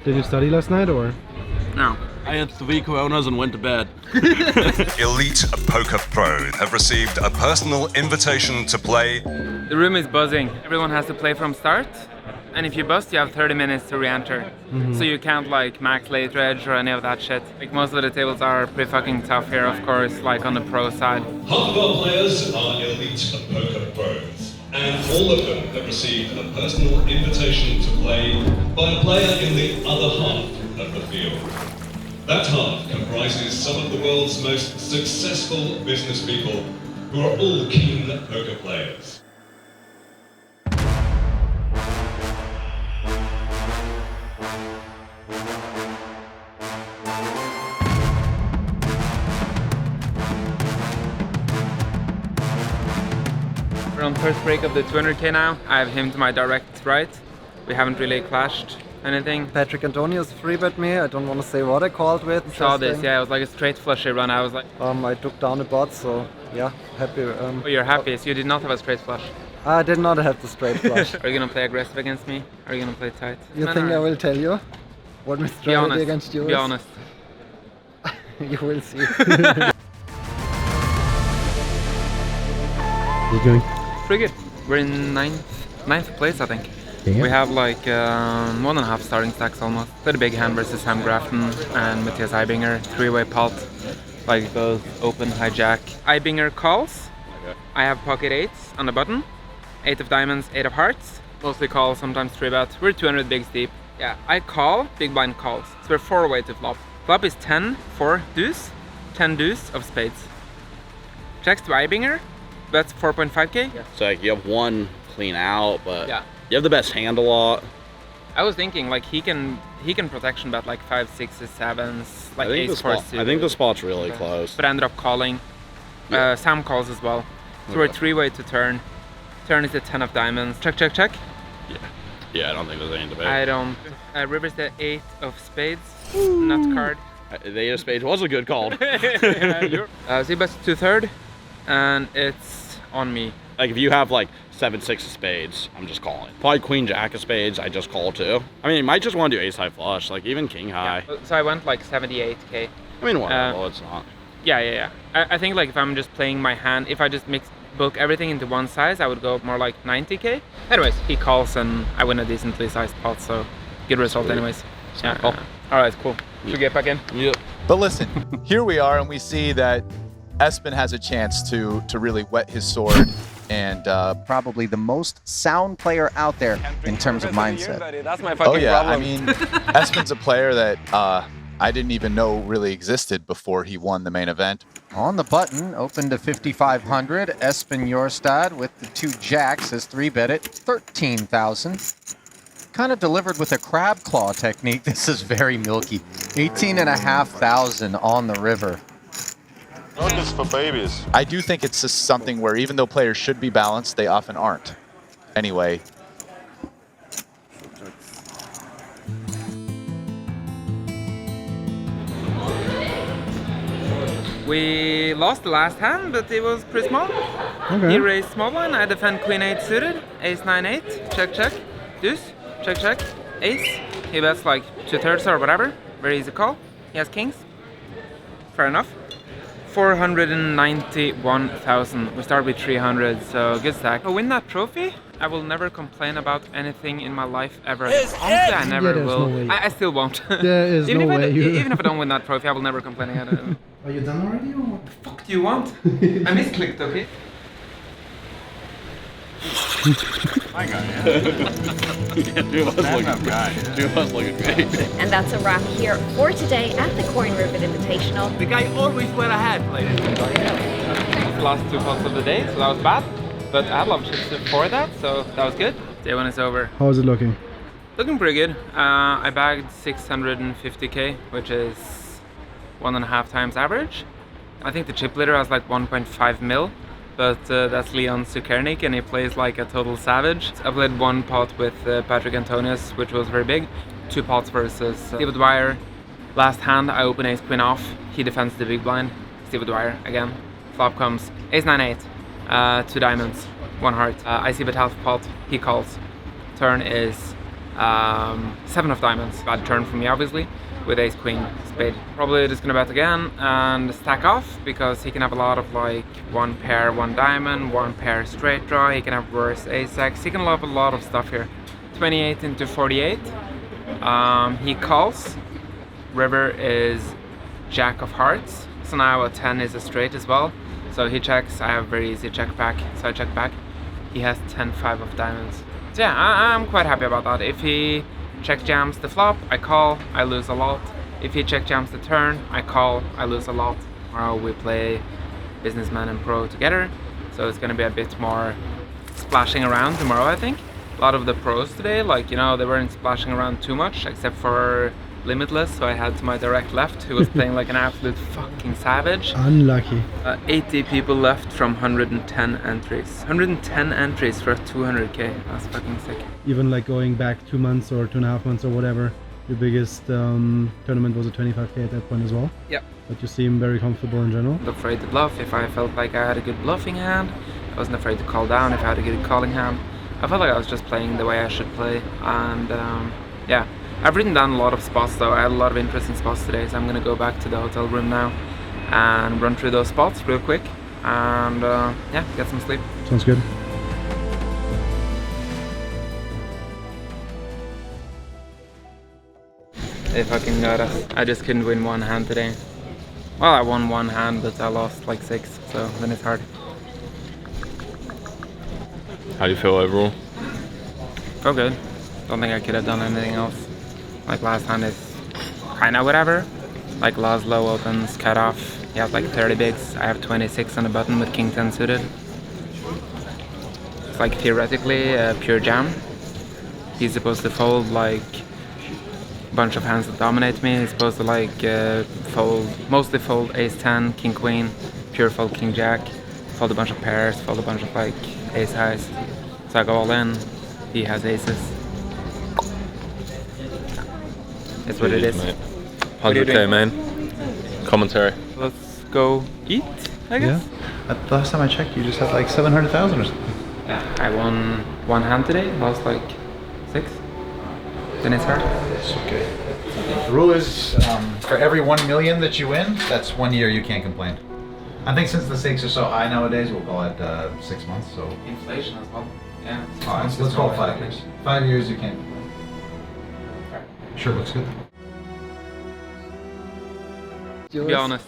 Did you study last night or? No. I had 3 Coronas and went to bed. Elite Poker Pros have received a personal invitation to play. The room is buzzing. Everyone has to play from start. And if you bust, you have 30 minutes to re-enter. So you can't like max late reg or any of that shit. Like most of the tables are pretty fucking tough here, of course, like on the pro side. Half of our players are Elite Poker Pros, and all of them have received a personal invitation to play by a player in the other half of the field. That half comprises some of the world's most successful business people who are all keen poker players. We're on first break of the 200k now. I have him to my direct right. We haven't really clashed anything. Patrick Antonius free-bet me. I don't want to say what I called with. Saw this, yeah, it was like a straight flushy run. I was like... I took down the bot, so yeah, happy. Oh, you're happy, so you did not have a straight flush? I did not have the straight flush. Are you gonna play aggressive against me? Are you gonna play tight? You think I will tell you what my strategy against you is? Be honest. You will see. How's it going? Pretty good. We're in ninth place, I think. Yeah. We have like 1.5 starting stacks almost. Pretty big hand versus Sam Grafton and Matthias Eibinger. 3-way pot. Like both open hijack. Eibinger calls. Okay. I have pocket 8s on the button. 8 of diamonds, 8 of hearts. Mostly call, sometimes 3-bet. We're 200 bigs deep. Yeah, I call, big blind calls. So we're 4-way to flop. Flop is 10, 4 deuce, 10 deuce of spades. Checks to Eibinger. That's 4.5k. Yeah. So like you have 1 clean out, but yeah. You have the best hand a lot. I was thinking like he can protection bet like 5, 6s, 7s, like ace 4 suited. I think the spot's really close. But I ended up calling. Yeah. Sam calls as well. So we're 3-way to turn. Turn is a 10 of diamonds. Check, check, check. Yeah. Yeah, I don't think there's any debate. I don't. River's the 8 of spades. Nut card. The 8 of spades was a good call. So he bets 2/3, and it's on me. Like if you have like 7, 6 of spades, I'm just calling. Probably queen jack of spades, I just call too. I mean, you might just want to do ace high flush, like even king high. Yeah. So I went like 78k. I mean, well, it's not. Yeah. I think like if I'm just playing my hand, if I just book everything into one size, I would go more like 90k. Anyways, he calls and I win a decently sized pot, so good result anyways. Yeah. All right, cool. Should we get back in? Yep. But listen, here we are, and we see that Espen has a chance to really whet his sword, and probably the most sound player out there in terms of mindset. That's my fucking problem. I mean, Espen's a player that I didn't even know really existed before he won the main event. On the button, open to 5,500. Espen Jorstad with the 2 jacks has 3-bet it, 13,000. Kind of delivered with a crab claw technique. This is very milky. 18,500 on the river. This for babies. I do think it's just something where even though players should be balanced, they often aren't. Anyway. We lost the last hand, but it was pretty small. Okay. He raised small blind. I defend queen 8 suited, ace 9 8, check check, deuce, check check, ace. He bets like 2/3 or whatever. Very easy call. He has kings. Fair enough. 491,000. We start with 300, so good stack. I win that trophy. I will never complain about anything in my life ever. Honestly, I never will. No way. I still won't. There is even no way. Even if I don't win that trophy, I will never complain again. Are you done already or what? The fuck do you want? I misclicked, okay? My guy, yeah. Dude was looking great. And that's a wrap here for today at the Coin Rivet Invitational. The guy always went ahead, played. The last 2 pots of the day, so that was bad. But I had a lot of chips before that, so that was good. Day 1 is over. How is it looking? Looking pretty good. I bagged 650k, which is 1.5 times average. I think the chip leader has like 1.5 mil. But that's Leon Sukernik, and he plays like a total savage. I played 1 pot with Patrick Antonius, which was very big. 2 pots versus Steve Dwyer. Last hand, I open ace queen off. He defends the big blind. Steve Dwyer again. Flop comes ace 9 8, 2 diamonds, 1 heart. I see bet half pot. He calls. Turn is 7 of diamonds. Bad turn for me, obviously, with ace queen spade. Probably just gonna bet again and stack off, because he can have a lot of like 1 pair 1 diamond, 1 pair straight draw. He can have worse ace x. He can have a lot of stuff here. 28 into 48. He calls. River is jack of hearts, so now a 10 is a straight as well. So he checks. I have very easy check back, so I check back. He has 10-5 of diamonds. So yeah, I'm quite happy about that. If he check jams the flop, I call, I lose a lot. If he check jams the turn, I call, I lose a lot. Tomorrow we play businessman and pro together, so it's gonna be a bit more splashing around tomorrow, I think. A lot of the pros today, like, you know, they weren't splashing around too much, except for Limitless, so I had to my direct left, who was playing like an absolute fucking savage. Unlucky. 80 people left from 110 entries. 110 entries for 200k. That's fucking sick. Even like going back 2 months or 2.5 months or whatever, your biggest tournament was a 25k at that point as well. Yep. But you seem very comfortable in general. Not afraid to bluff. If I felt like I had a good bluffing hand, I wasn't afraid to call down. If I had a good calling hand, I felt like I was just playing the way I should play. And yeah. I've written down a lot of spots though. I had a lot of interesting spots today, so I'm gonna go back to the hotel room now and run through those spots real quick and yeah, get some sleep. Sounds good. They fucking got us. I just couldn't win 1 hand today. Well, I won 1 hand, but I lost like 6, so then it's hard. How do you feel overall? Feel good. Don't think I could have done anything else. Like last hand is kinda whatever. Like Laszlo opens cut off. He has like 30 bigs. I have 26 on the button with king 10 suited. It's like theoretically a pure jam. He's supposed to fold like a bunch of hands that dominate me. He's supposed to like fold, mostly fold ace 10, king queen, pure fold king jack, fold a bunch of pairs, fold a bunch of like ace highs. So I go all in. He has aces. It's what it is. 100k, man. Commentary. Let's go eat, I guess. Yeah. The last time I checked, you just had like 700,000 or something. I won 1 hand today, lost like 6. Then it's hard. It's okay. The rule is for every 1 million that you win, that's 1 year you can't complain. I think since the stakes are so high nowadays, we'll call it 6 months. So Inflation as well. Yeah. let's call it 5 years. 5 years you can't complain. Sure looks good. To be honest,